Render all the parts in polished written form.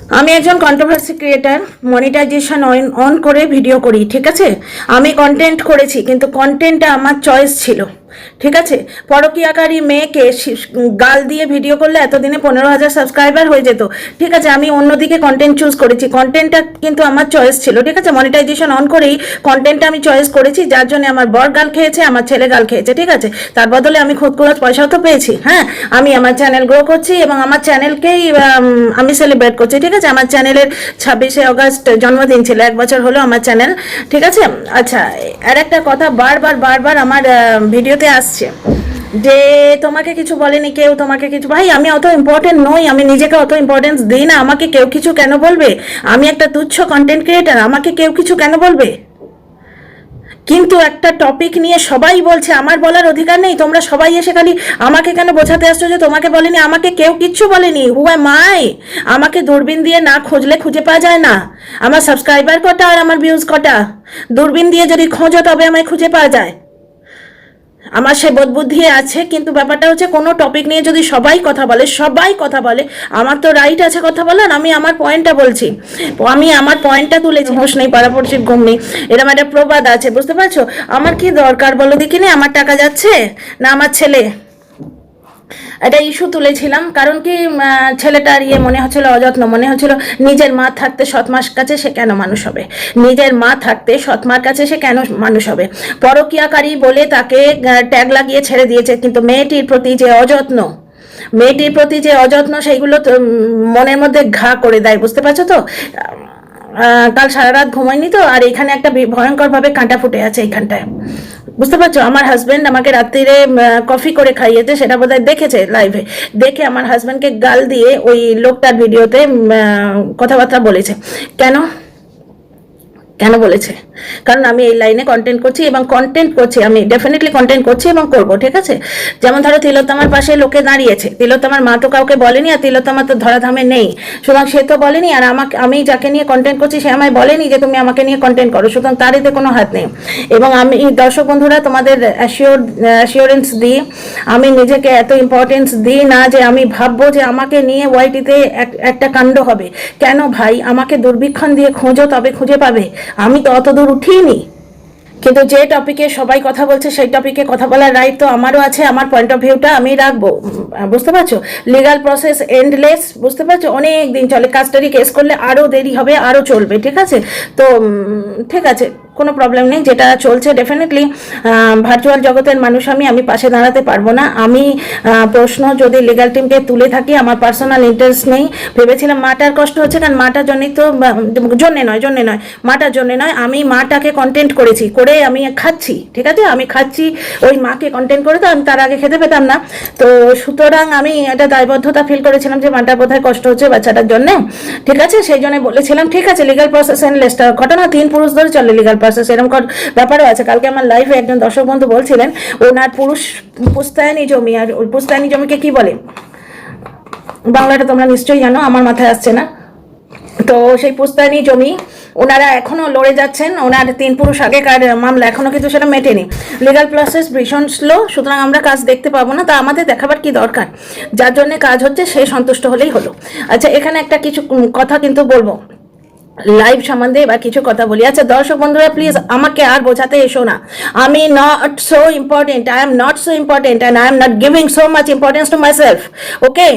আমি একজন controversy creator, monetization on করে ভিডিও করি, ঠিক আছে। আমি কন্টেন্ট করেছি, কিন্তু কন্টেন্টটা আমার চয়েস ছিল, ঠিক আছে। পরকীয়াকারী মেয়েকে গাল দিয়ে ভিডিও করলে এতদিনে 15,000 সাবস্ক্রাইবার হয়ে যেত, ঠিক আছে। আমি অন্যদিকে কন্টেন্ট চুজ করেছি, কন্টেন্টটা কিন্তু আমার চয়েস ছিল, ঠিক আছে। মনিটাইজেশন অন করেই কন্টেন্টটা আমি চয়েস করেছি, যার জন্য আমার বর গাল খেয়েছে, আমার ছেলে গাল খেয়েছে, ঠিক আছে। তার বদলে আমি খুদ খরচ পয়সাও তো পেয়েছি। হ্যাঁ, আমি আমার চ্যানেল গ্রো করছি এবং আমার চ্যানেলকেই আমি সেলিব্রেট করছি, ঠিক আছে। আমার চ্যানেলের 26শে অগস্ট জন্মদিন ছিল, 1 বছর হলো আমার চ্যানেল, ঠিক আছে। আচ্ছা, আর একটা কথা বারবার আমার ভিডিওতে আসছে যে তোমাকে কিছু বলেনি কেউ, তোমাকে কিছু। ভাই, আমি অত ইম্পর্টেন্ট নই, আমি নিজেকে অত ইম্পর্টেন্স দিই না। আমাকে কেউ কিছু কেন বলবে? আমি একটা তুচ্ছ কন্টেন্ট ক্রিয়েটার, আমাকে কেউ কিছু কেন বলবে? কিন্তু একটা টপিক নিয়ে সবাই বলছে, আমার বলার অধিকার নেই? তোমরা সবাই এসে খালি আমাকে কেন বোঝাতে আসছো যে তোমাকে বলেনি? আমাকে কেউ কিচ্ছু বলেনি। হু অ্যাম আই? আমাকে দূরবীন দিয়ে না খুঁজলে খুঁজে পাওয়া যায় না। আমার সাবস্ক্রাইবার কটা আর আমার ভিউজ কটা? দূরবীন দিয়ে যদি খোঁজো তবে আমায় খুঁজে পাওয়া যায়। আমার সে বোধ বুদ্ধি আছে, কিন্তু ব্যাপারটা হচ্ছে কোনো টপিক নিয়ে যদি সবাই কথা বলে, আমার তো রাইট আছে কথা বলার। আমি আমার পয়েন্টটা বলছি, আমি আমার পয়েন্টটা তুলেছি। হোস নেই পাড়াপড়শির ঘুম নেই, এরকম একটা প্রবাদ আছে, বুঝতে পারছো? আমার কি দরকার বলো দেখিনি? আমার টাকা যাচ্ছে না আমার ছেলে? একটা ইস্যু তুলেছিলাম, কারণ কি ছেলেটার মনে হচ্ছিল অযত্ন, মনে হচ্ছিল নিজের মা থাকতে সৎমার কাছে সে কেন মানুষ হবে, নিজের মা থাকতে সৎমার কাছে সে কেন মানুষ হবে। পরকীয়াকারী বলে তাকে ট্যাগ লাগিয়ে ছেড়ে দিয়েছে, কিন্তু মেয়েটির প্রতি যে অযত্ন সেইগুলো তো মনের মধ্যে ঘা করে দেয়, বুঝতে পারছো তো। কাল সারা রাত ঘুমাইনি তো, আর এখানে একটা ভয়ঙ্করভাবে কাঁটা ফুটে আছে এইখানটায়, বুঝতে পারছো। আমার হাজব্যান্ড আমাকে রাত্রিরে কফি করে খাইয়েছে, সেটা বোধহয় দেখেছে লাইভে। দেখে আমার হাজব্যান্ডকে গাল দিয়ে ওই লোকটার ভিডিওতে কথাবার্তা বলেছে। কেন কেন বলেছে? কারণ আমি এই লাইনে কন্টেন্ট করছি এবং আমি ডেফিনেটলি কন্টেন্ট করছি এবং করব, ঠিক আছে। যেমন ধরো, তিলোত্তমার পাশে লোকে দাঁড়িয়েছে, তিলোত্তমার মা তো কাউকে বলেনি, আর তিলোত্তমা তো ধরাধামে নেই, সুতরাং সে তো বলেনি। আর আমি যাকে নিয়ে কন্টেন্ট করছি সে আমায় বলেনি যে তুমি আমাকে নিয়ে কন্টেন্ট করো, সুতরাং তার এতে কোনো হাত নেই। এবং আমি, দর্শক বন্ধুরা, তোমাদের অ্যাসিওরেন্স দিই, আমি নিজেকে এত ইম্পর্টেন্স দিই না যে আমি ভাববো যে আমাকে নিয়ে ওয়াইটিতে একটা কাণ্ড হবে। কেন ভাই? আমাকে দুর্বীক্ষণ দিয়ে খোঁজো, তবে খুঁজে পাবে। আমি তো অত দূর উঠিনি। কিন্তু যে টপিকে সবাই কথা বলছে সেই টপিকে কথা বলার রাইট তো আমারও আছে, আমার পয়েন্ট অফ ভিউটা আমি রাখবো, বুঝতে পারছো। লিগাল প্রসেস এন্ডলেস, বুঝতে পারছো, অনেক দিন চলে। কাস্টাডি কেস করলে আরও দেরি হবে, আরও চলবে, ঠিক আছে। তো ঠিক আছে, কোনো প্রবলেম নেই, যেটা চলছে ডেফিনেটলি ভার্চুয়াল জগতের মানুষ, আমি পাশে দাঁড়াতে পারবো না। আমি প্রশ্ন যদি লিগাল টিমকে তুলে থাকি, আমার পার্সোনাল ইন্টারেস্ট নেই। ভেবেছিলাম মাটার কষ্ট হচ্ছে, কারণ মাটার জন্যই তো, জন্যে নয়, মাটার জন্যে নয়, আমি মাটাকে কন্টেন্ট করেছি, করে আমি খাচ্ছি, ঠিক আছে। আমি খাচ্ছি ওই মাকে কন্টেন্ট করে, তো আমি তার আগে খেতে পেতাম না। তো সুতরাং আমি একটা দায়বদ্ধতা ফিল করেছিলাম যে মাটার বোধহয় কষ্ট হচ্ছে বাচ্চাটার জন্য, ঠিক আছে। সেই জন্য বলেছিলাম ঠিক আছে, লিগাল প্রসেস এন্ডলেসটা ঘটনা 3 পুরুষ ধরে চলে লিগাল প্রসেস, এরকম ব্যাপারও আছে। কালকে আমার লাইভে একজন দর্শক বন্ধু বলছিলেন ওনার পুস্তায়নী জমি, আর ওই পুস্তায়নী জমিকে কি বলে বাংলাটা তোমরা নিশ্চয়ই জানো, আমার মাথায় আসছে না। তো সেই পুস্তায়নী জমি ওনারা এখনো লড়ে যাচ্ছেন, ওনার 3 পুরুষ আগেকার মামলা এখনো কিন্তু সেটা মেটেনি। লিগাল প্রসেস ভীষণ স্লো, সুতরাং আমরা কাজ দেখতে পাবো না, তা আমাদের দেখাবার কি দরকার? যার জন্য কাজ হচ্ছে সে সন্তুষ্ট হলেই হলো। আচ্ছা, এখানে একটা কিছু কথা কিন্তু বলবো লাইভ সম্বন্ধে, এবার কিছু কথা বলি। আচ্ছা দর্শক বন্ধুরা, প্লিজ আমাকে আর বোঝাতে এসো না আমি not so important, I am not so important, and I am not giving so much importance to myself, okay.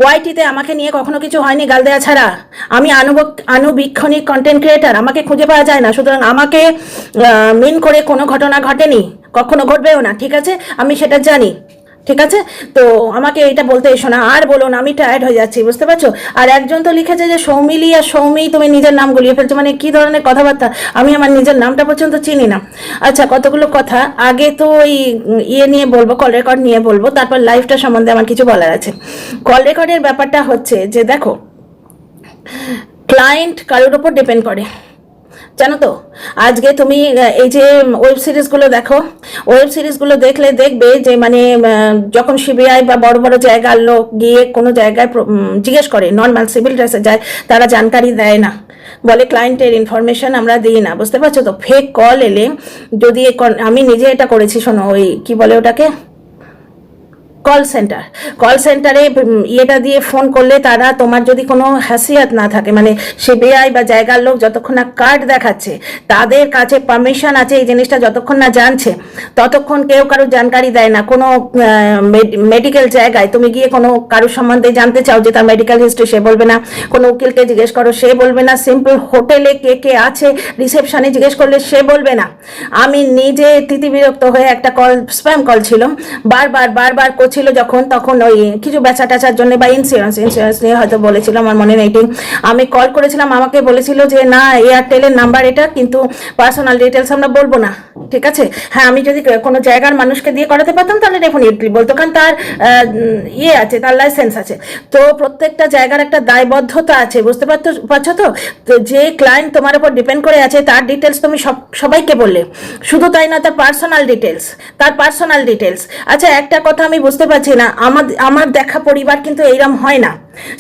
ওয়াইটিতে আমাকে নিয়ে কখনো কিছু হয়নি গাল দেওয়া ছাড়া। আমি আনুবীক্ষণিক কন্টেন্ট ক্রিয়েটার, আমাকে খুঁজে পাওয়া যায় না, সুতরাং আমাকে মিন করে কোনো ঘটনা ঘটেনি, কখনো ঘটবেও না, ঠিক আছে। আমি সেটা জানি, ঠিক আছে। তো আমাকে এটা বলতে এসো না, আর বলো না, আমি টায়ার্ড হয়ে যাচ্ছি, বুঝতে পারছো। আর একজন তো লিখেছে যে সৌমিলি আর সৌমি তুমি নিজের নাম গুলিয়ে ফেলছো, মানে কি ধরনের কথাবার্তা? আমি আমার নিজের নামটা পর্যন্ত চিনি না। আচ্ছা, কতগুলো কথা আগে তো ওই নিয়ে বলবো, কল রেকর্ড নিয়ে বলবো, তারপর লাইভটা সম্বন্ধে আমার কিছু বলার আছে। কল রেকর্ডের ব্যাপারটা হচ্ছে যে দেখো, ক্লায়েন্ট কারোর উপর ডিপেন্ড করে, জানো তো। আজকে তুমি এই যে ওয়েব সিরিজগুলো দেখো, ওয়েব সিরিজগুলো দেখলে দেখবে যে মানে যখন সিবিআই বা বড় বড় জায়গার লোক গিয়ে কোনো জায়গায় জিজ্ঞেস করে, নর্মাল সিভিল ড্রেসে যায়, তারা জানকারি দেয় না, বলে ক্লায়েন্টের ইনফরমেশন আমরা দিই না, বুঝতে পারছো তো। ফেক কল এলে যদি, আমি নিজে এটা করেছি, শোনো, ওই কি বলে ওটাকে, কল সেন্টারে ইয়েটা দিয়ে ফোন করলে তারা, তোমার যদি কোনো হাসিয়াত না থাকে, মানে সে বেআই বা জায়গার লোক যতক্ষণ না কার্ড দেখাচ্ছে, তাদের কাছে পারমিশন আছে এই জিনিসটা যতক্ষণ না জানছে, ততক্ষণ কেউ কারো জানকারি দেয় না। কোনো মেডিকেল জায়গায় তুমি গিয়ে কোনো কারোর সম্বন্ধে জানতে চাও যে তার মেডিকেল হিস্ট্রি, সে বলবে না। কোনো উকিলকে জিজ্ঞেস করো, সে বলবে না। সিম্পল হোটেলে কে কে আছে রিসেপশনে জিজ্ঞেস করলে সে বলবে না। আমি নিজে তিতিবিরক্ত হয়ে একটা কল, স্প্যাম কল ছিল, বারবার করছিল যখন, তখন ওই কিছু বেচা টেচার জন্য বা ইন্স্যুরেন্স নিয়ে হয়তো বলেছিল, আমার মনে নেই ঠিক। আমি কল করেছিলাম, আমাকে বলেছিল যে না, এয়ারটেলের নাম্বার এটা, কিন্তু পার্সোনাল ডিটেলস আমরা বলবো না, ঠিক আছে। হ্যাঁ, আমি যদি কোনো জায়গার মানুষকে দিয়ে করাতে পারতাম তাহলে ডেফিনেটলি বলতো, কারণ তার ইয়ে আছে, তার লাইসেন্স আছে। তো প্রত্যেকটা জায়গার একটা দায়বদ্ধতা আছে, বুঝতে পারছো তো। যে ক্লায়েন্ট তোমার উপর ডিপেন্ড করে আছে, তার ডিটেলস তুমি সবাইকে বললে, শুধু তাই না, তার পার্সোনাল ডিটেলস। আচ্ছা, একটা কথা আমি বুঝতে পারছি না, আমার দেখা পরিবার কিন্তু এইরকম হয় না।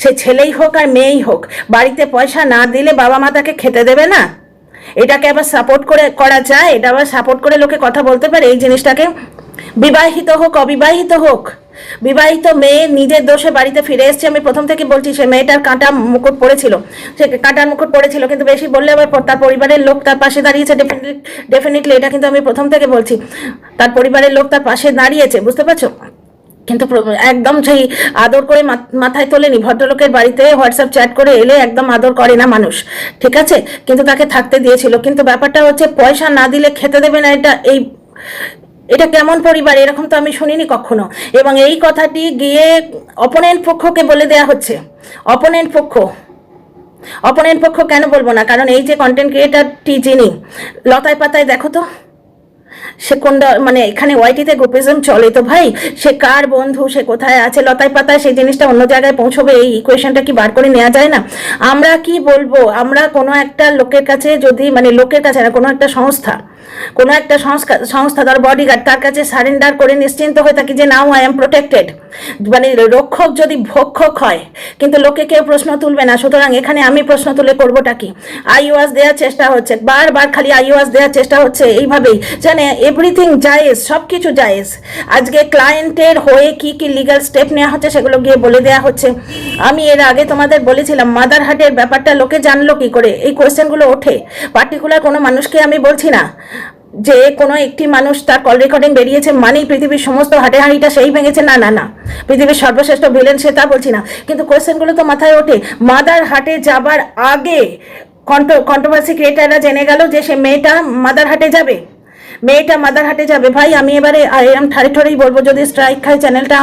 সে ছেলেই হোক আর মেয়েই হোক, বাড়িতে পয়সা না দিলে বাবা মা তাকে খেতে দেবে না। এটাকে আবার সাপোর্ট করা যায়, এটা আবার সাপোর্ট করে লোকে কথা বলতে পারে এই জিনিসটাকে। বিবাহিত হোক অবিবাহিত হোক, বিবাহিত মেয়ে নিজের দোষে বাড়িতে ফিরে এসছে। আমি প্রথম থেকে বলছি, সে মেয়েটার কাঁটার মুকুট পড়েছিল, কিন্তু বেশি বললে আবার তার পরিবারের লোক তার পাশে দাঁড়িয়েছে। ডেফিনেটলি এটা কিন্তু আমি প্রথম থেকে বলছি, তার পরিবারের লোক তার পাশে দাঁড়িয়েছে, বুঝতে পারছো। কিন্তু একদম সেই আদর করে মাথায় তোলেনি। ভদ্রলোকের বাড়িতে হোয়াটসঅ্যাপ চ্যাট করে এলে একদম আদর করে না মানুষ, ঠিক আছে, কিন্তু তাকে থাকতে দিয়েছিল। কিন্তু ব্যাপারটা হচ্ছে, পয়সা না দিলে খেতে দেবে না, এটা কেমন পরিবার? এরকম তো আমি শুনিনি কখনো। এবং এই কথাটি গিয়ে অপোনেন্ট পক্ষকে বলে দেয়া হচ্ছে। অপোনেন্ট পক্ষ কেন বলবো না, কারণ এই যে কন্টেন্ট ক্রিয়েটারটি, যিনি লতায় পাতায়, দেখো তো সে কোনটা, মানে এখানে ওয়াইটিতে গ্রুপিজম চলে, তো ভাই সে কার বন্ধু, সে কোথায় আছে, লতায় পাতায় সেই জিনিসটা অন্য জায়গায় পৌঁছবে, এই ইকুয়েশনটা কি বার করে নেওয়া যায় না? আমরা কি বলবো, আমরা কোনো একটা লোকের কাছে যদি, মানে লোকের কাছে না, কোনো একটা সংস্থা তার বডিগার্ড, তার কাছে সারেন্ডার করে নিশ্চিন্ত হয়ে থাকি যে নাও আই এম প্রোটেক্টেড, মানে রক্ষক যদি ভক্ষক হয়, কিন্তু লোকে কেউ প্রশ্ন তুলবে না। সুতরাং এখানে আমি প্রশ্ন তুলে করবোটা কি? আইওয়াজ দেওয়ার চেষ্টা হচ্ছে, বারবার খালি আইওয়াজ দেওয়ার চেষ্টা হচ্ছে, এইভাবেই জানে এভরিথিং জায়েজ, সব কিছু জায়েজ। আজকে ক্লায়েন্টের হয়ে কি কি লিগাল স্টেপ নেওয়া হচ্ছে সেগুলো গিয়ে বলে দেওয়া হচ্ছে। আমি এর আগে তোমাদের বলেছিলাম, মাদারহাটের ব্যাপারটা লোকে জানলো কি করে, এই কোয়েশ্চেনগুলো ওঠে। পার্টিকুলার কোনো মানুষকে আমি বলছি না যে কোনো একটি মানুষ তার কল রেকর্ডিং বেরিয়েছে মানেই পৃথিবীর সমস্ত হাঁড়িটা সেই ভেঙেছে, না, পৃথিবীর সর্বশ্রেষ্ঠ ভিলেন সে, তা বলছি না, কিন্তু কোয়েশ্চেনগুলো তো মাথায় ওঠে। মাদারহাটে যাবার আগে কন্ট্রোভার্সি ক্রিয়েটাররা জেনে গেল যে সে মেয়েটা মাদারহাটে যাবে। ভাই আমি এবারে এরম ঠাড়েই বলবো, যদি স্ট্রাইক খায় চ্যানেলটা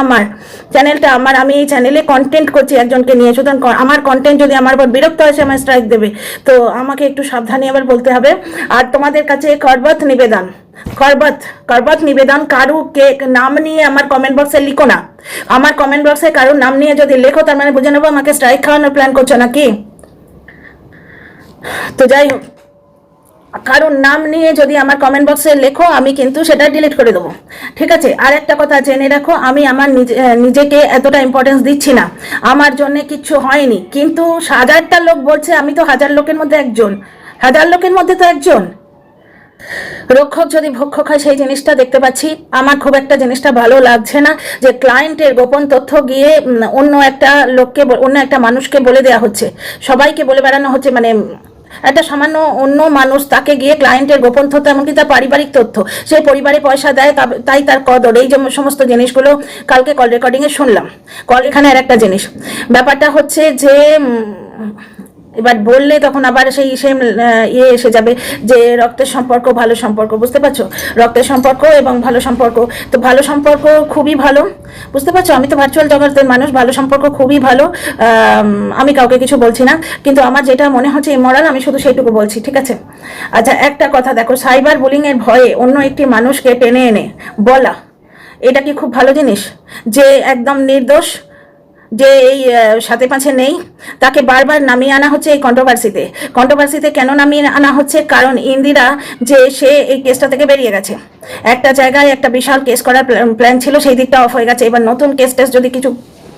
আমার, আমি এই চ্যানেলে কন্টেন্ট করছি একজনকে নিয়ে, সুতরাং আমার কন্টেন্ট যদি আমার উপর বিরক্ত হয়, সে আমার স্ট্রাইক দেবে। তো আমাকে একটু সাবধানে আবার বলতে হবে। আর তোমাদের কাছে করবত নিবেদন, কারুকে নাম নিয়ে আমার কমেন্ট বক্সে লিখো না। আমার কমেন্ট বক্সে কারোর নাম নিয়ে যদি লেখো, তার মানে বুঝে নেবো আমাকে স্ট্রাইক খাওয়ানোর প্ল্যান করছো নাকি। তো যাই হোক, কারণ নাম নিয়ে যদি আমার কমেন্ট বক্সে লেখো, আমি কিন্তু সেটা ডিলিট করে দেবো, ঠিক আছে। আর একটা কথা জেনে রাখো, আমি আমার নিজেকে এতটা ইম্পর্টেন্স দিচ্ছি না, আমার জন্য কিচ্ছু হয়নি, কিন্তু হাজারটা লোক বলছে আমি তো হাজার লোকের মধ্যে তো একজন। রক্ষক যদি ভক্ষক হয়, সেই জিনিসটা দেখতে পাচ্ছি। আমার খুব একটা জিনিসটা ভালো লাগছে না যে ক্লায়েন্টের গোপন তথ্য গিয়ে অন্য একটা মানুষকে বলে দেওয়া হচ্ছে, সবাইকে বলে বেড়ানো হচ্ছে, মানে একটা সামান্য অন্য মানুষ, তাকে গিয়ে ক্লায়েন্টের গোপন তথ্য, এমনকি তার পারিবারিক তথ্য, সে পরিবারে পয়সা দেয় তাই তার কদর, এই যে সমস্ত জিনিসগুলো কালকে কল রেকর্ডিংয়ে শুনলাম। এখানে আর একটা জিনিস, ব্যাপারটা হচ্ছে যে এবার বললে তখন আবার সেই এসে যাবে যে রক্তের সম্পর্ক, ভালো সম্পর্ক, বুঝতে পারছো, রক্তের সম্পর্ক এবং ভালো সম্পর্ক। তো ভালো সম্পর্ক খুবই ভালো, বুঝতে পারছো, আমি তো ভার্চুয়াল জগতের মানুষ, ভালো সম্পর্ক খুবই ভালো, আমি কাউকে কিছু বলছি না, কিন্তু আমার যেটা মনে হচ্ছে ইমোরাল, আমি শুধু সেইটুকু বলছি, ঠিক আছে। আচ্ছা, একটা কথা দেখো, সাইবার বুলিং এর ভয়ে অন্য একটি মানুষকে টেনে এনে বলা, এটা কি খুব ভালো জিনিস? যে একদম নির্দোষ, যে এই সাথে পাঁচে নেই, তাকে বারবার নামিয়ে আনা হচ্ছে এই কন্ট্রোভার্সিতে কেন নামিয়ে আনা হচ্ছে? কারণ ইন্দিরা যে সে এই কেসটা থেকে বেরিয়ে গেছে, একটা জায়গায় একটা বিশাল কেস করার প্ল্যান ছিল, সেই দিকটা অফ হয়ে গেছে। এবার নতুন কেস টেস যদি কিছু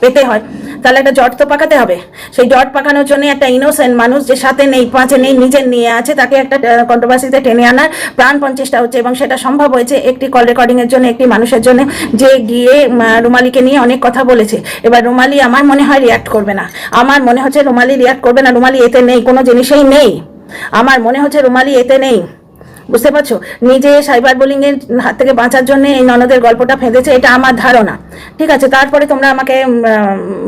পেতে হয়, তাহলে একটা জট তো পাকাতে হবে। সেই জট পাকানোর জন্য একটা ইনোসেন্ট মানুষ যে সাথে নেই, পাঁচে নেই, নিজের নিয়ে আছে, তাকে একটা কন্ট্রোভার্সিতে টেনে আনার প্রাণপণ চেষ্টা হচ্ছে, এবং সেটা সম্ভব হয়েছে একটি কল রেকর্ডিং এর জন্য, একটি মানুষের জন্য যে গিয়ে রুমালিকে নিয়ে অনেক কথা বলেছে। এবার রুমালি আমার মনে হয় রিয়াক্ট করবে না, আমার মনে হচ্ছে রুমালি রিয়াক্ট করবে না, রুমালি এতে নেই, কোনো জিনিসেই নেই, আমার মনে হচ্ছে রুমালি এতে নেই। বুঝতে পারছো, নিজে সাইবার বুলিং এর হাত থেকে বাঁচার জন্য এই ননদের গল্পটা ফেঁদেছে, এটা আমার ধারণা। ঠিক আছে, তারপরে তোমরা আমাকে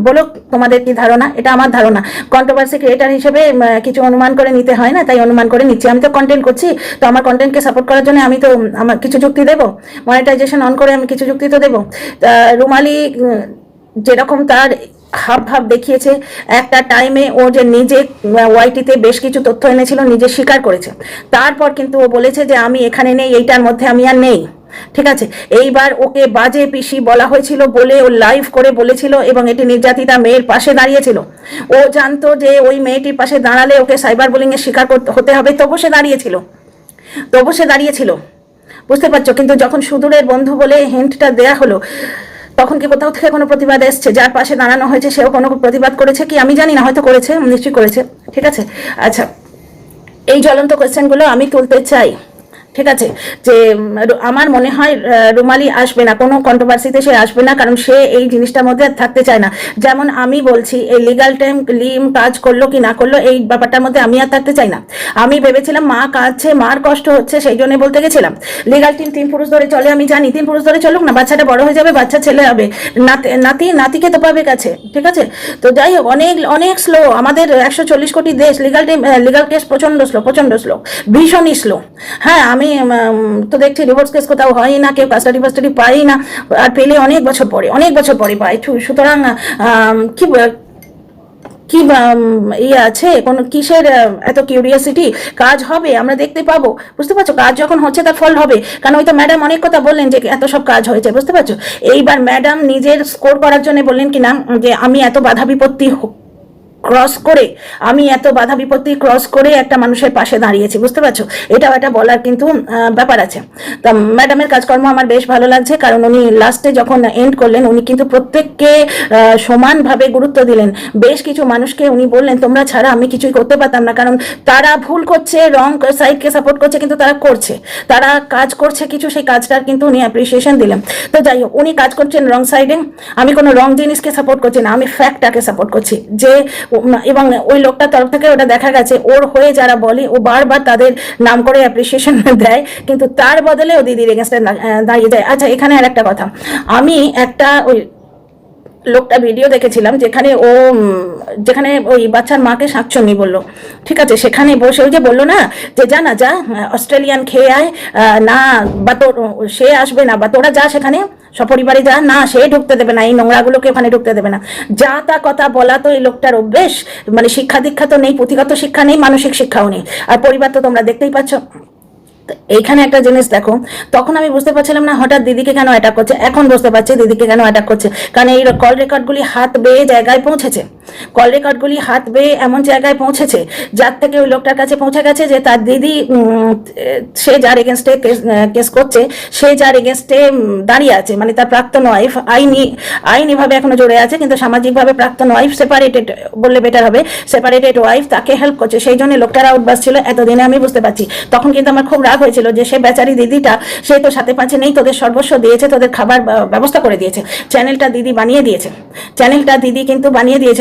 বলো তোমাদের কি ধারণা, এটা আমার ধারণা। কন্ট্রোভার্সি ক্রিয়েটার হিসেবে কিছু অনুমান করে নিতে হয় না, তাই অনুমান করে নিচ্ছি। আমি তো কন্টেন্ট করছি, তো আমার কন্টেন্টকে সাপোর্ট করার জন্য আমি তো আমার কিছু যুক্তি দেবো, মনিটাইজেশন অন করে আমি কিছু যুক্তি তো দেবো। রুমালি যেরকম তার হাব ভাব দেখিয়েছে, একটা টাইমে ও যে নিজে ওয়াইটিতে বেশ কিছু তথ্য এনেছিল, নিজে স্বীকার করেছে, তারপর কিন্তু ও বলেছে যে আমি এখানে নেই, এইটার মধ্যে আমি আর নেই। ঠিক আছে, এইবার ওকে বাজে পিসি বলা হয়েছিল বলে ও লাইভ করে বলেছিল, এবং এটি নির্যাতিতা মেয়ের পাশে দাঁড়িয়েছিল। ও জানতো যে ওই মেয়েটির পাশে দাঁড়ালে ওকে সাইবার বুলিং এর শিকার হতে হবে, তবু সে দাঁড়িয়েছিল। বুঝতে পারছো, কিন্তু যখন সুদূরের বন্ধু বলে হিন্টটা দেয়া হলো, তখন কি কোথাও থেকে কোনো প্রতিবাদ এসছে? যার পাশে দাঁড়ানো হয়েছে সেও কোনো প্রতিবাদ করেছে কি আমি জানি না, হয়তো করেছে, নিশ্চয়ই করেছে। ঠিক আছে, আচ্ছা, এই জ্বলন্ত কোয়েশ্চেনগুলো আমি তুলতে চাই। ঠিক আছে, যে আমার মনে হয় রুমালি আসবে না, কোনো কন্ট্রোভার্সিতে সে আসবে না, কারণ সে এই জিনিসটার মধ্যে থাকতে চায় না। যেমন আমি বলছি, এই লিগাল টাইম লিম কাজ করলো কি না করলো এই ব্যাপারটার মধ্যে আমি আর থাকতে চাই না। আমি ভেবেছিলাম মা কাঁদছে, মার কষ্ট হচ্ছে, সেই জন্য বলতে গেছিলাম। লিগাল টিম 3 পুরুষ ধরে চলে, আমি জানি 3 পুরুষ ধরে চলুক না, বাচ্চাটা বড় হয়ে যাবে, বাচ্চা ছেলে হবে, নাতিকে তো পাবে কাছে। ঠিক আছে, তো যাই হোক, অনেক স্লো আমাদের 140 কোটি দেশ, লিগাল কেস প্রচন্ড স্লো, ভীষণই স্লো। হ্যাঁ, আমি তো দেখছি ডিভোর্স কেস কোথাও হয় না, কেউ কাস্টাডি পাই না, আর পেলে অনেক বছর পরে পায়। সুতরাং কি কি ইয়ে আছে, কোনো কিসের এত কিউরিয়াসিটি? কাজ হবে, আমরা দেখতে পাবো। বুঝতে পারছো, কাজ যখন হচ্ছে তার ফল হবে। কারণ ওই তো ম্যাডাম অনেক কথা বললেন যে এত সব কাজ হয়েছে। বুঝতে পারছো, এইবার ম্যাডাম নিজের স্কোর করার জন্য বললেন কি না, যে আমি এত বাধা বিপত্তি ক্রস করে একটা মানুষের পাশে দাঁড়িয়েছি। বুঝতে পারছো, এটাও একটা বলার কিন্তু ব্যাপার আছে। তা ম্যাডামের কাজকর্ম আমার বেশ ভালো লাগছে, কারণ উনি লাস্টে যখন এন্ড করলেন, উনি কিন্তু প্রত্যেককে সমানভাবে গুরুত্ব দিলেন। বেশ কিছু মানুষকে উনি বললেন তোমরা ছাড়া আমি কিছুই করতে পারতাম না, কারণ তারা ভুল করছে, রং সাইডকে সাপোর্ট করছে, কিন্তু তারা কাজ করছে কিছু, সেই কাজটার কিন্তু উনি অ্যাপ্রিসিয়েশন দিলেন। তো যাই হোক, উনি কাজ করছেন রং সাইডে, আমি কোনো রং জিনিসকে সাপোর্ট করছি না, আমি ফ্যাক্টটাকে সাপোর্ট করছি। যে এবং ওই লোকটার তরফ থেকে ওটা দেখা গেছে, ওর হয়ে যারা বলে ও বারবার তাদের নাম করে অ্যাপ্রিসিয়েশন দেয়, কিন্তু তার বদলে ও দিদির এগেন্স্টে দাঁড়িয়ে যায়। আচ্ছা, এখানে আর একটা কথা, আমি একটা ওই লোকটা ভিডিও দেখেছিলাম যেখানে ওই বাচ্চার মাকে শাকচুন্নি বললো। ঠিক আছে, সেখানে বসে ওই যে বললো না যে যা অস্ট্রেলিয়ান খেয়ে আয়, না বা তোর সে আসবে না, বা তোরা যা সেখানে সপরিবারে যা, না সে ঢুকতে দেবে না, এই নোংরাগুলোকে ওখানে ঢুকতে দেবে না। যা তা কথা বলা তো এই লোকটার অভ্যেস, মানে শিক্ষা দীক্ষা তো নেই, পুঁথিগত শিক্ষা নেই, মানসিক শিক্ষাও নেই, আর পরিবার তো তোমরা দেখতেই পাচ্ছ। এইখানে একটা জিনিস দেখো, তখন আমি বুঝতে পারছিলাম না হঠাৎ দিদিকে কেন অ্যাটাক করছে, এখন বুঝতে পারছি দিদিকে কেন অ্যাটাক করছে। কারণ এই কল রেকর্ডগুলি হাত বেয়ে জায়গায় পৌঁছেছে, এমন জায়গায় পৌঁছেছে যার থেকে ওই লোকটার কাছে পৌঁছে গেছে যে তার দিদি, সে যার এগেনস্টে কেস করছে, সে যার এগেনস্টে দাঁড়িয়ে আছে, মানে তার প্রাক্তন ওয়াইফ, আইনিভাবে এখনো জড়ে আছে, কিন্তু সামাজিকভাবে প্রাক্তন ওয়াইফ, সেপারেটেড বললে বেটার হবে, সেপারেটেড ওয়াইফ, তাকে হেল্প করছে। সেই জন্য লোকটার আউটবাস ছিল এতদিনে, আমি বুঝতে পারছি। তখন কিন্তু আমার খুব রাগ হয়েছিল যে সে বেচারি দিদিটা, সে তো সাথে পাঁচে নেই, তোদের সর্বস্ব দিয়েছে, তোদের খাবার ব্যবস্থা করে দিয়েছে, চ্যানেলটা দিদি বানিয়ে দিয়েছে,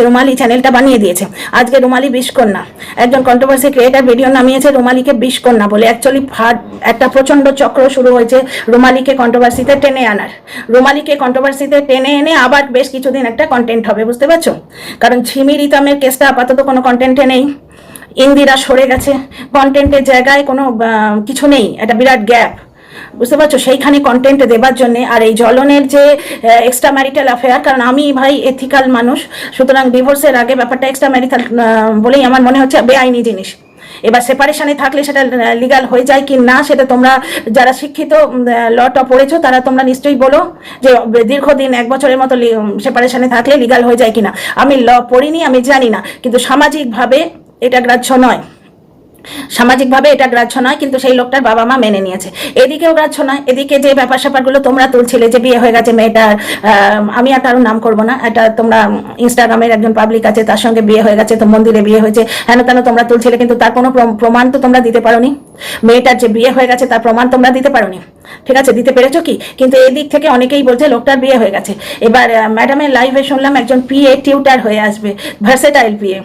রুমালি চ্যানেলটা বানিয়ে দিয়েছে। আজকে রুমালি বিষকন্যা, একজন কন্ট্রোভার্সি ক্রিয়েটার ভিডিও নামিয়েছে রুমালিকে বিষকন্যা বলে। অ্যাকচুয়ালি একটা প্রচন্ড চক্র শুরু হয়েছে রুমালিকে কন্ট্রোভার্সিতে টেনে এনে আবার বেশ কিছুদিন একটা কন্টেন্ট হবে। বুঝতে পারছো, কারণ ঝিমি রিতমের কেসটা আপাতত কোনো কন্টেন্টে নেই, ইন্দিরা সরে গেছে, কন্টেন্টের জায়গায় কোনো কিছু নেই, একটা বিরাট গ্যাপ। বুঝতে পারছো, সেইখানে কন্টেন্ট দেবার জন্য। আর এই জ্বলনের যে এক্সট্রা ম্যারিটাল অ্যাফেয়ার, কারণ আমি ভাই এথিক্যাল মানুষ, সুতরাং ডিভোর্সের আগে ব্যাপারটা এক্সট্রা ম্যারিটাল বলেই আমার মনে হচ্ছে বেআইনি জিনিস। এবার সেপারেশনে থাকলে সেটা লিগাল হয়ে যায় কি না, সেটা তোমরা যারা শিক্ষিত লটা পড়েছো তারা তোমরা নিশ্চয়ই বলো যে দীর্ঘদিন 1 বছরের মতো সেপারেশনে থাকলে লিগাল হয়ে যায় কিনা। আমি ল পড়িনি, আমি জানি না, কিন্তু সামাজিকভাবে এটা গ্রাহ্য নয়। সামাজিকভাবে এটা গ্রাহ্য নয়, কিন্তু সেই লোকটার বাবা মা মেনে নিয়েছে। এদিকেও গ্রাহ্য নয়, এদিকে যে ব্যাপার স্যাপারগুলো তোমরা তুলছিলে যে বিয়ে হয়ে গেছে মেয়েটার, আমি আর কারোর নাম করবো না, এটা তোমরা ইনস্টাগ্রামের একজন পাবলিক আছে তার সঙ্গে বিয়ে হয়ে গেছে, তো মন্দিরে বিয়ে হয়েছে, হেন তেন তোমরা তুলছিলে, কিন্তু তার কোনো প্রমাণ তো তোমরা দিতে পারোনি। মেয়েটার যে বিয়ে হয়ে গেছে তার প্রমাণ তোমরা দিতে পারোনি, ঠিক আছে, দিতে পেরেছো কি? কিন্তু এই দিক থেকে অনেকেই বলছে লোকটার বিয়ে হয়ে গেছে। এবার ম্যাডামের লাইভে শুনলাম একজন পিএ টিউটার হয়ে আসবে, ভার্সেটাইল পিএ,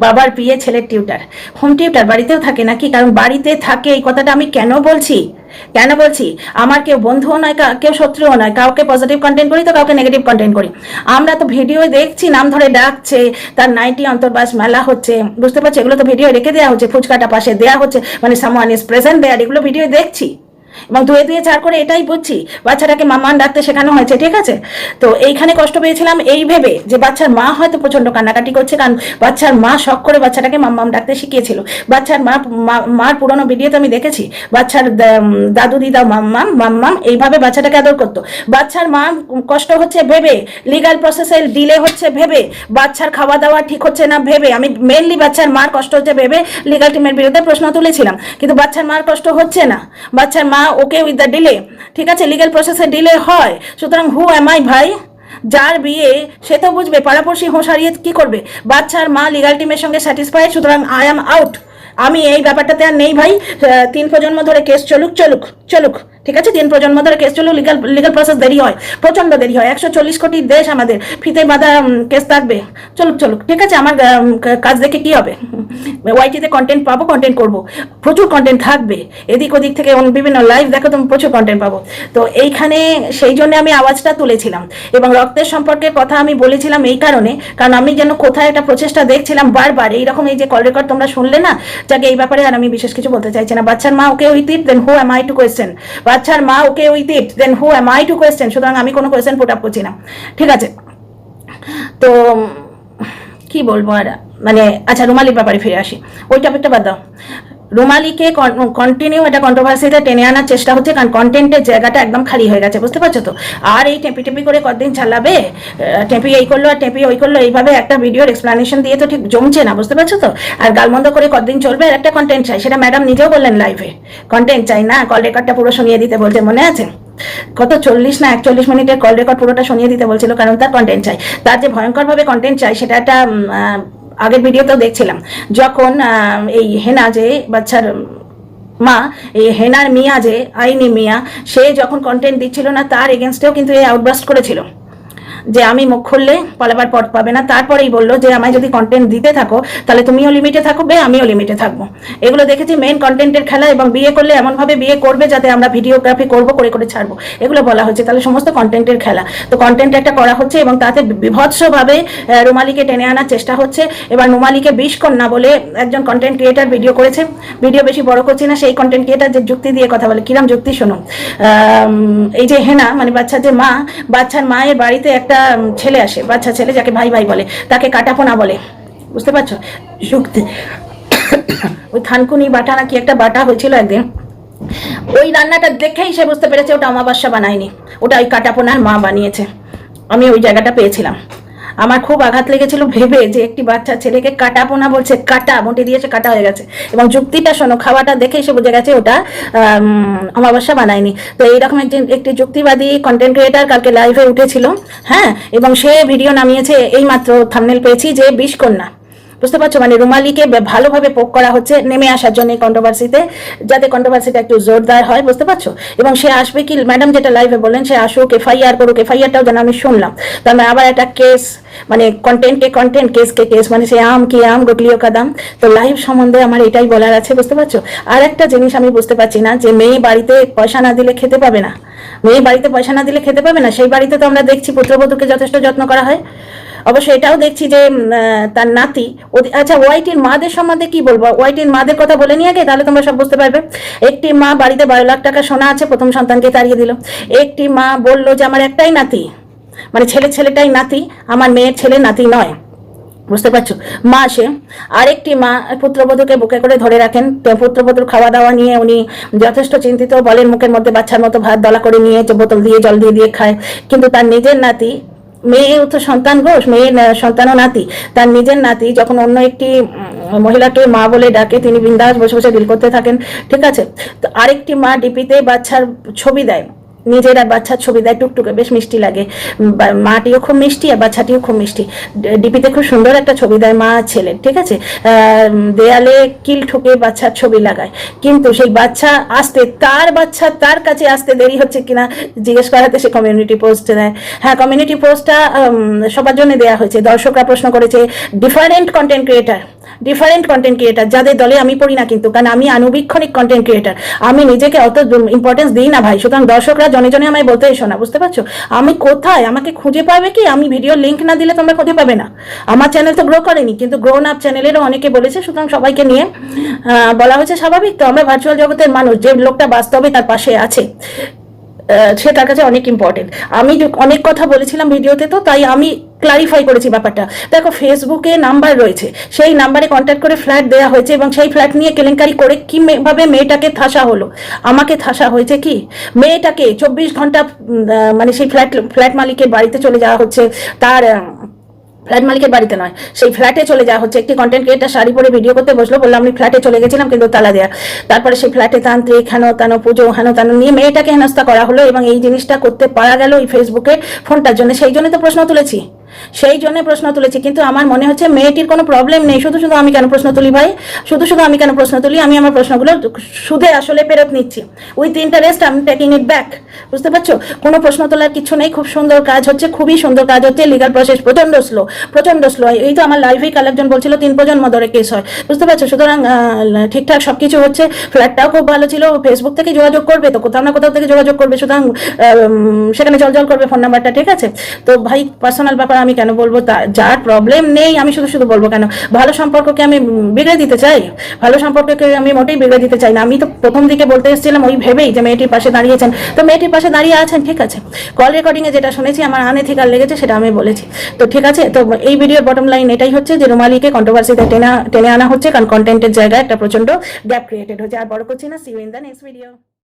বাবার পিএ ছেলের টিউটার, হোম টিউটার বাড়িতেও থাকে নাকি? কারণ বাড়িতে থাকে এই কথাটা আমি কেন বলছি, আমার কেউ বন্ধুও নয়, কেউ শত্রুও নয়, কাউকে পজিটিভ কন্টেন্ট করি তো কাউকে নেগেটিভ কন্টেন্ট করি। আমরা তো ভিডিও দেখছি, নাম ধরে ডাকছে, তার নাইটি অন্তর্বাস মেলা হচ্ছে, বুঝতে পারছি, এগুলো তো ভিডিও রেখে দেওয়া হচ্ছে, ফুচকাটা পাশে দেওয়া হচ্ছে, মানে সামওয়ান ইজ প্রেজেন্ট দেয়ার, এগুলো ভিডিও দেখছি এবং দুয়ে দুয়ে চার করে এটাই বুঝছি বাচ্চাটাকে মাম্মান ডাকতে শেখানো হয়েছে, ঠিক আছে। তো এইখানে কষ্ট পেয়েছিলাম এই ভেবে যে বাচ্চার মা হয়তো প্রচন্ড কান্নাকাটি করছে, কারণ বাচ্চার মা শখ করে বাচ্চাটাকে মাম্মাম ডাকতে শিখিয়েছিল। বাচ্চার মার পুরোনো ভিডিওতে আমি দেখেছি বাচ্চার দাদু দিদা মাম্মাম মাম্মাম এইভাবে বাচ্চাটাকে আদর করতো। বাচ্চার মা কষ্ট হচ্ছে ভেবে, লিগাল প্রসেসে ডিলে হচ্ছে ভেবে, বাচ্চার খাওয়া দাওয়া ঠিক হচ্ছে না ভেবে, আমি মেনলি বাচ্চার মার কষ্ট হচ্ছে ভেবে লিগাল টিমের বিরুদ্ধে প্রশ্ন তুলেছিলাম, কিন্তু বাচ্চার মার কষ্ট হচ্ছে না, বাচ্চার মা ওকে উইথ দ্য ডিলে, ঠিক আছে, লিগ্যাল প্রসেসে ডিলে হয়। সুতরাং হু এম আই ভাই, যার বিয়ে সে তো বুঝবে, পাড়াপড়শি হোঁ সারিয়ে কি করবে। বাচ্চার মা লিগ্যাল টিমের সঙ্গে স্যাটিসফাইড, সুতরাং আই এম আউট, আমি এই ব্যাপারটাতে আর নেই ভাই। 3 প্রজন্ম ধরে কেস চলুক, ঠিক আছে, 3 প্রজন্ম ধরে কেস চলুক, লিগাল প্রসেস দেরি হয়, প্রচন্ড দেরি হয়, 140 কোটি দেশ আমাদের, ফিতে বাঁধা কেস থাকবে, চলুক, ঠিক আছে। আমার কাজ দেখে কি হবে, ওয়াইটিতে কন্টেন্ট পাবো, কন্টেন্ট করব, প্রচুর কন্টেন্ট থাকবে, এদিক ওদিক থেকে বিভিন্ন লাইভ দেখো তুমি, প্রচুর কন্টেন্ট পাবো। তো এইখানে সেই জন্য আমি আওয়াজটা তুলেছিলাম এবং রক্তের সম্পর্কে কথা আমি বলেছিলাম এই কারণে, কারণ আমি যেন কোথায় একটা প্রচেষ্টা দেখছিলাম বারবার এইরকম, এই যে কল রেকর্ড তোমরা শুনলে না, যাকে এই ব্যাপারে আর আমি বিশেষ কিছু বলতে চাইছি না। বাচ্চার মা okay with it, then who am I to question, বাচ্চার মা okay with it, then who am I to question, সুতরাং আমি কোনো কোয়েশ্চেন পুট আপ করছি না, ঠিক আছে। তো কি বলবো আর, মানে আচ্ছা রুমালির ব্যাপারে ফিরে আসি, ওই টপিকটা বাদ দাও। রুমালিকে কন্টিনিউ একটা কন্ট্রোভার্সিতে টেনে আনার চেষ্টা হচ্ছে, কারণ কন্টেন্টের জায়গাটা একদম খালি হয়ে গেছে, বুঝতে পারছো তো। আর এই টেপি করে কতদিন চালাবে, টেপি এই করলো আর টেপি ওই করলো, এইভাবে একটা ভিডিওর এক্সপ্লানেশন দিয়ে তো ঠিক জমছে না, বুঝতে পারছো তো। আর গালমন্দ করে কতদিন চলবে, আর একটা কন্টেন্ট চাই, সেটা ম্যাডাম নিজেও বললেন লাইভে, কন্টেন্ট চাই না, কল রেকর্ডটা পুরো শুনিয়ে দিতে বলতে, মনে আছে কত 40 না 41 মিনিটের কল রেকর্ড পুরোটা শুনিয়ে দিতে বলছিল, কারণ তার কন্টেন্ট চাই, তার যে ভয়ঙ্করভাবে কন্টেন্ট চাই সেটা একটা আগের ভিডিওতেও দেখছিলাম, যখন এই হেনা যে বাচ্চার মা, এই হেনার মিয়া যে আইনি মিয়া, সে যখন কন্টেন্ট দিচ্ছিল না তার এগেনস্টেও কিন্তু এই আউটবাস্ট করেছিল যে আমি মুখ খুললে পালাবার পথ পাবে না। তারপরেই বললো যে আমায় যদি কন্টেন্ট দিতে থাকো তাহলে তুমিও লিমিটে থাকবে, আমিও লিমিটে থাকবো। এগুলো দেখেছি মেন কন্টেন্টের খেলা, এবং বিয়ে করলে এমনভাবে বিয়ে করবে যাতে আমরা ভিডিওগ্রাফি করবো, করে ছাড়বো, এগুলো বলা হচ্ছে। তাহলে সমস্ত কন্টেন্টের খেলা, তো কন্টেন্ট একটা করা হচ্ছে এবং তাতে বিভৎসভাবে রুমালিকে টেনে আনার চেষ্টা হচ্ছে। এবার রুমালিকে 20 কন্যা বলে একজন কন্টেন্ট ক্রিয়েটার ভিডিও করেছে, ভিডিও বেশি বড় করছি না, সেই কন্টেন্ট ক্রিয়েটার যে যুক্তি দিয়ে কথা বলে, কিরম যুক্তি শোনো। এই যে হেনা মানে বাচ্চার যে মা, বাচ্চার মায়ের বাড়িতে একটা ছেলে আসে, বাচ্চা ছেলে যাকে ভাই ভাই বলে, তাকে কাটাপোনা বলে, বুঝতে পারছো, যুক্তি। ওই থানকুনি বাটা নাকি একটা বাটা হয়েছিল একদিন, ওই রান্নাটা দেখেই সে বুঝতে পেরেছে ওটা অমাবস্যা বানায়নি, ওটা ওই কাটাপোনার মা বানিয়েছে। আমি ওই জায়গাটা পেয়েছিলাম, আমার খুব আঘাত লেগেছিল ভেবে যে একটি বাচ্চা ছেলেকে কাটাপোনা বলছে, কাটা মোটে দিয়েছে, কাটা হয়ে গেছে। এবং যুক্তিটা শোনো, খাওয়াটা দেখেই সে বুঝে গেছে ওটা অমাবস্যা বানায়নি। তো এইরকম একটি যুক্তিবাদী কন্টেন্ট ক্রিয়েটার কালকে লাইভে উঠেছিল, হ্যাঁ, এবং সে ভিডিও নামিয়েছে, এই মাত্র থাম্বনেল পেয়েছি, যে 20 কন্যা, বুঝতে পারছো, মানে রুমালিকে ভালোভাবে পোক করা হচ্ছে নেমে আসার জন্য কন্ট্রোভার্সিতে, যাতে কন্ট্রোভার্সিটা একটু জোরদার হয়, বুঝতে পারছো। এবং সে আসবে কি, ম্যাডাম যেটা লাইভে বললেন, সে আসুক, এফআইআর করুক, এফআইআরটাও যেন আমি শুনলাম, তার মানে আবার একটা কেস, মানে কন্টেন্টকে কন্টেন্ট, কেসকে কেস, মানে সে আম কি আম গুটলিও কাদাম। তো লাইভ সম্বন্ধে আমার এটাই বলার আছে, বুঝতে পারছো। আর একটা জিনিস আমি বুঝতে পারছি না, যে মেয়ে বাড়িতে পয়সা না দিলে খেতে পাবে না, মেয়ে বাড়িতে পয়সা না দিলে খেতে পাবে না, সেই বাড়িতে তো আমরা দেখছি পুত্রবধূকে যথেষ্ট যত্ন করা হয়। অবশ্য এটাও দেখছি যে তার নাতি, আচ্ছা ওয়াইটির মাদের সম্বন্ধে কি বলবো, ওয়াইটির মাদের কথা বলে নিয়ে আগে, তাহলে তোমরা সব বুঝতে পারবে। একটি মা বাড়িতে 12 লাখ টাকা সোনা আছে, প্রথম সন্তানকে তাড়িয়ে দিল। একটি মা বলল যে আমার একটাই নাতি, মানে ছেলেটাই নাতি, আমার মেয়ের ছেলে নাতি নয়, বুঝতে পারছো। মা সে আরেকটি মা পুত্রবধূকে বুকে করে ধরে রাখেন, পুত্রবধূর খাওয়া দাওয়া নিয়ে উনি যথেষ্ট চিন্তিত, বলেন মুখের মধ্যে বাচ্চার মতো ভাত দলা করে নিয়ে বোতল দিয়ে জল দিয়ে খায়, কিন্তু তার নিজের নাতি, মেয়ে তো সন্তান ঘোষ, মেয়ের সন্তানও নাতি, তার নিজের নাতি যখন অন্য একটি মহিলাকে মা বলে ডাকে, তিনি বিন্দাস বসে বসে ডিল করতে থাকেন, ঠিক আছে। তো আরেকটি মা ডিপিতে বাচ্চার ছবি দেয়, নিজেরা বাচ্চার ছবি দেয় টুকটুকে, বেশ মিষ্টি লাগে, মাটিও খুব মিষ্টি আর বাচ্চাটিও খুব মিষ্টি। ডিপিতে খুব সুন্দর একটা ছবি দেয় মা ছেলের, ঠিক আছে। দেয়ালে কিল ঠুকে বাচ্চার ছবি লাগায়, কিন্তু সেই বাচ্চা আসতে, তার বাচ্চা তার কাছে আসতে দেরি হচ্ছে কিনা জিজ্ঞেস করাতে সে কমিউনিটি পোস্ট দেয়। হ্যাঁ, কমিউনিটি পোস্টটা সবার জন্য দেওয়া হয়েছে। দর্শকরা প্রশ্ন করেছে, ডিফারেন্ট কন্টেন্ট ক্রিয়েটার যাদের দলে আমি পড়ি না, কিন্তু কারণ আমি আনুবীক্ষণিক কন্টেন্ট ক্রিয়েটার, আমি নিজেকে অত ইম্পর্টেন্স দিই না ভাই। সুতরাং দর্শকরা জনে জনে আমায় বলতে এসো না, বুঝতে পারছো? আমি কোথায়, আমাকে খুঁজে পাবে কি? আমি ভিডিও লিঙ্ক না দিলে তোমরা খুঁজে পাবে না। আমার চ্যানেল তো গ্রো করেনি, কিন্তু গ্রোন আপ চ্যানেলেরও অনেকে বলেছে, সুতরাং সবাইকে নিয়ে বলা হয়েছে, স্বাভাবিক তো। আমরা ভার্চুয়াল জগতের মানুষ, যে লোকটা বাস্তবে তার পাশে আছে সে তার কাছে অনেক ইম্পর্টেন্ট। আমি অনেক কথা বলেছিলাম ভিডিওতে, তো তাই আমি ক্লারিফাই করেছি ব্যাপারটা। দেখো, ফেসবুকে নাম্বার রয়েছে, সেই নাম্বারে কন্ট্যাক্ট করে ফ্ল্যাট দেওয়া হয়েছে, এবং সেই ফ্ল্যাট নিয়ে কেলেঙ্কারি করে কিভাবে মেয়েটাকে থাসা হলো। আমাকে থাসা হয়েছে কি, মেয়েটাকে 24 ঘন্টা মানে সেই ফ্ল্যাট মালিকের বাড়িতে চলে যাওয়া হচ্ছে, তার ফ্ল্যাট মালিকের বাড়িতে নয়, সেই ফ্ল্যাটে চলে যাওয়া হচ্ছে। একটি কন্টেন্ট ক্রিয়েটার শাড়ি পরে ভিডিও করতে বসলো, বললাম আমি ফ্ল্যাটে চলে গেছিলাম কিন্তু তালা দেয়া। তারপরে সেই ফ্ল্যাটে তান্ত্রিক হেন তেনো পুজো হেন তেনো নিয়ে মেয়েটাকে হেনস্থা করা হলো, এবং এই জিনিসটা করতে পারা গেল এই ফেসবুকে ফোনটার জন্য। সেই জন্য তো প্রশ্ন তুলেছি, কিন্তু আমার মনে হচ্ছে মেয়েটির কোনো প্রবলেম নেই। শুধু আমি কেন প্রশ্ন তুলি ভাই? আমি কেন প্রশ্ন তুলি? আমি আমার প্রশ্নগুলো সুদে আসলে ফেরত নিচ্ছি, with interest I am taking it back, বুঝতে পারছো? কোনো প্রশ্ন তোলার কিছু নেই। খুব সুন্দর কাজ হচ্ছে, খুবই সুন্দর কাজ হচ্ছে। লিগাল প্রসেস প্রচন্ড স্লো। এই তো আমার লাইফেই কাল একজন বলছিল 3 প্রজন্ম ধরে কেস হয়, বুঝতে পারছো? সুতরাং ঠিকঠাক সবকিছু হচ্ছে। ফ্ল্যাটটাও খুব ভালো ছিল। ফেসবুক থেকে যোগাযোগ করবে তো কোথাও না কোথাও থেকে যোগাযোগ করবে, সুতরাং সেখানে জল করবে ফোন নাম্বারটা, ঠিক আছে? তো ভাই, পার্সোনাল ব্যাপার আমি কেন বলবো? যার প্রবলেম নেই আমি শুধু বলবো কেন? ভালো সম্পর্ককে আমি বিগড়ে দিতে চাই? ভালো সম্পর্ককে আমি মোটেই বিগড়ে দিতে চাই না। আমি তো প্রথম দিকে বলতে এসেছিলাম ওই ভেবেই যে মেয়েটির পাশে দাঁড়িয়েছেন, তো মেয়েটির পাশে দাঁড়িয়ে আছেন, ঠিক আছে। কল রেকর্ডিংয়ে যেটা শুনেছি আমার আনএথিক্যাল লেগেছে, সেটা আমি বলেছি। তো ঠিক আছে, তো এই ভিডিওর বটম লাইন এটাই হচ্ছে যে রুমালিকে কন্ট্রোভার্সিতে টেনে আনা হচ্ছে, কারণ কন্টেন্টের জায়গায় একটা প্রচন্ড গ্যাপ ক্রিয়েটেড হচ্ছে। আর বড় করছি না, see you in the next video.